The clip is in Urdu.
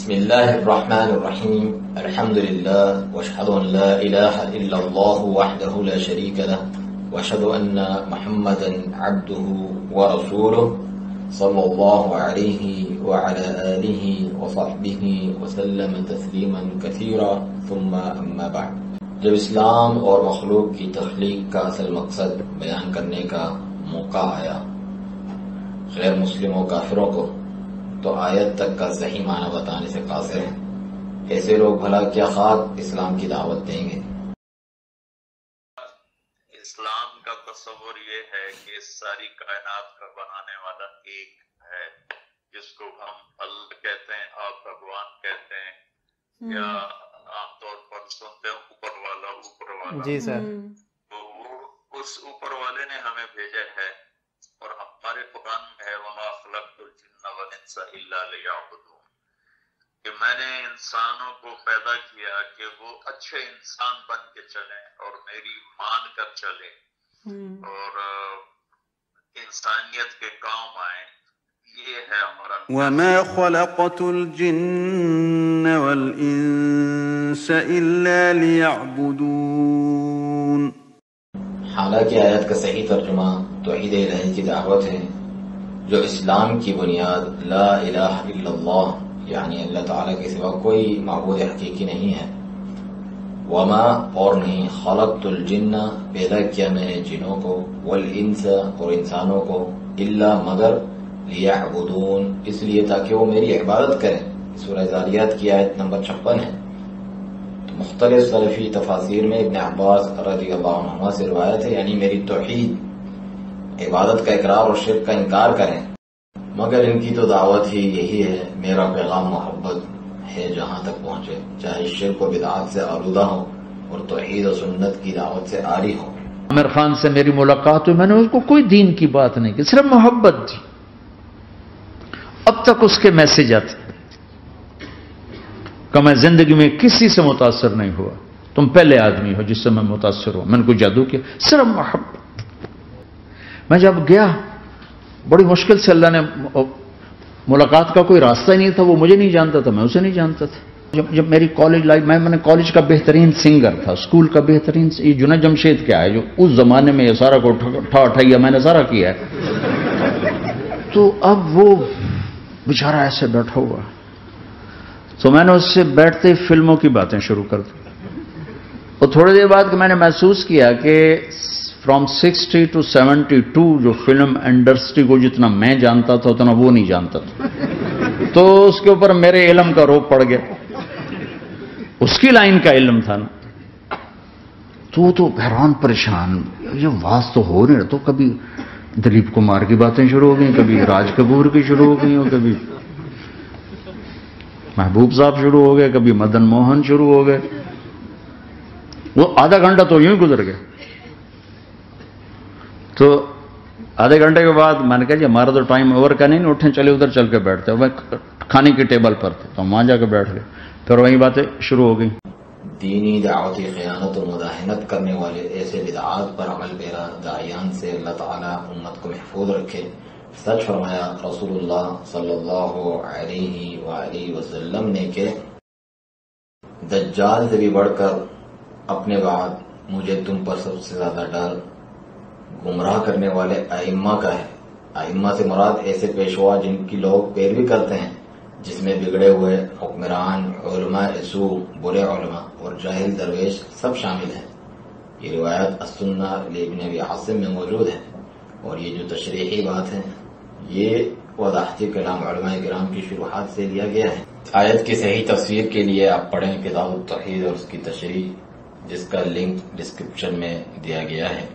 بسم الله الرحمن الرحيم الحمد لله واشهد ان لا اله الا الله وحده لا شريك له واشهد ان محمدا عبده ورسوله صلى الله عليه وعلى آله وصحبه وسلم تسلیما كثيرا ثم اما بعد. جب اسلام اور مخلوق کی تخلیق کا اصل مقصد بیان کرنے کا موقع آیا غیر مسلموں کافروں کو، تو آیت تک کا صحیح معنی بتانے سے قاصر ہیں. ایسے لوگ بھلا کیا خاک اسلام کی دعوت دیں گے؟ اسلام کا تصور یہ ہے کہ ساری کائنات کا بنانے والا ایک ہے، جس کو ہم اللہ کہتے ہیں، آپ بھگوان کہتے ہیں، یا عام طور پر سنتے ہیں اوپر والا. جی سر. تو وہ اس اوپر والے نے ہمیں بھیجا ہے، اور ہمارے قرآن میں ہے وَمَا خَلَقْتُ الْجِنَّ وَالْإِنسَ إِلَّا لِيَعْبُدُونِ، کہ میں نے انسانوں کو پیدا کیا کہ وہ اچھے انسان بن کے چلیں اور میری مان کر چلیں اور انسانیت کے کام آئیں. یہ ہے ہمارا. وَمَا خَلَقْتُ الْجِنَّ وَالْإِنسَ إِلَّا لِيَعْبُدُونِ. حالانکہ آیت کا صحیح ترجمہ توحید الہی کی دعوت ہے، جو اسلام کی بنیاد لا الہ الا اللہ، یعنی اللہ تعالیٰ کے سوا کوئی معبود حقیقی نہیں ہے. وما اور نہیں، خلقت الجن پیدا کیا میں نے جنوں کو، والانس اور انسانوں کو، الا مگر، لیعبدون اس لیے تاکہ وہ میری عبادت کریں. سورہ ذاریات کی آیت نمبر 56 ہے. مختلف سلفی تفاسیر میں ابن عباس رضی اللہ عنہ سے روایت ہے، یعنی میری توحید، عبادت کا اقرار اور شرک کا انکار کریں. مگر ان کی تو دعوت ہی یہی ہے، میرا پیغام محبت ہے جہاں تک پہنچے، چاہے شرک و بدعات سے آلودہ ہو اور توحید و سنت کی دعوت سے عاری ہو. عامر خان سے میری ملاقات ہوئی، میں نے اس کو کوئی دین کی بات نہیں کی، صرف محبت تھی. اب تک اس کے میسج آتے کہ میں زندگی میں کسی سے متاثر نہیں ہوا، تم پہلے آدمی ہو جس سے میں متاثر ہوں. میں نے کوئی جادو کیا، صرف محبت. میں جب گیا بڑی مشکل سے اللہ نے، ملاقات کا کوئی راستہ ہی نہیں تھا، وہ مجھے نہیں جانتا تھا، میں اسے نہیں جانتا تھا. جب میری کالج لائف، میں نے کالج کا بہترین سنگر تھا، اسکول کا بہترین، یہ جنید جمشید کیا ہے جو اس زمانے میں یہ سارا کو اٹھایا میں نے سارا کیا ہے. تو اب وہ بیچارہ ایسے بیٹھا ہوا، تو میں نے اس سے بیٹھتے فلموں کی باتیں شروع کر دی. اور تھوڑی دیر بعد میں نے محسوس کیا کہ فرام 60 to 72 جو فلم انڈسٹری کو جتنا میں جانتا تھا اتنا وہ نہیں جانتا تھا. تو اس کے اوپر میرے علم کا روپ پڑ گیا، اس کی لائن کا علم تھا نا. تو حیران پریشان، یہ واز تو ہو نہیں رہا. تو کبھی دلیپ کمار کی باتیں شروع ہو گئیں، کبھی راج کپور کی شروع ہو گئی، اور کبھی محبوب صاحب شروع ہو گئے، کبھی مدن موہن شروع ہو گئے. وہ آدھا گھنٹہ تو یوں ہی گزر گیا. تو آدھے گھنٹے کے بعد میں نے کہا جی ہمارا تو ٹائم اوور کا نہیں، اٹھیں چلے ادھر چل کے بیٹھتے. میں کھانے کی ٹیبل پر تھے تو وہاں جا کے بیٹھ گئے، پھر وہی باتیں شروع ہو گئیں. دینی دعوتی خیانت و مداہنت کرنے والے ایسے بدعات پر عمل پیرا داعیان سے اللہ تعالیٰ امت کو محفوظ رکھے. سچ فرمایا رسول اللہ صلی اللہ علیہ وآلہ وسلم نے کہ دجال سے بھی بڑھ کر اپنے بعد مجھے تم پر سب سے زیادہ ڈر گمراہ کرنے والے ائمہ کا ہے. ائمہ سے مراد ایسے پیشوا جن کی لوگ پیروی کرتے ہیں، جس میں بگڑے ہوئے حکمران، علماء سو، برے علماء اور جاہل درویش سب شامل ہیں. یہ روایت السنہ لابن ابی عاصم میں موجود ہے. اور یہ جو تشریحی بات ہے یہ وضاحتی کلام علماء کرام کی شروحات سے لیا گیا ہے. آیت کی صحیح تفسیر کے لیے آپ پڑھیں کتاب التوحید اور اس کی تشریح، جس کا لنک ڈسکرپشن میں دیا گیا ہے.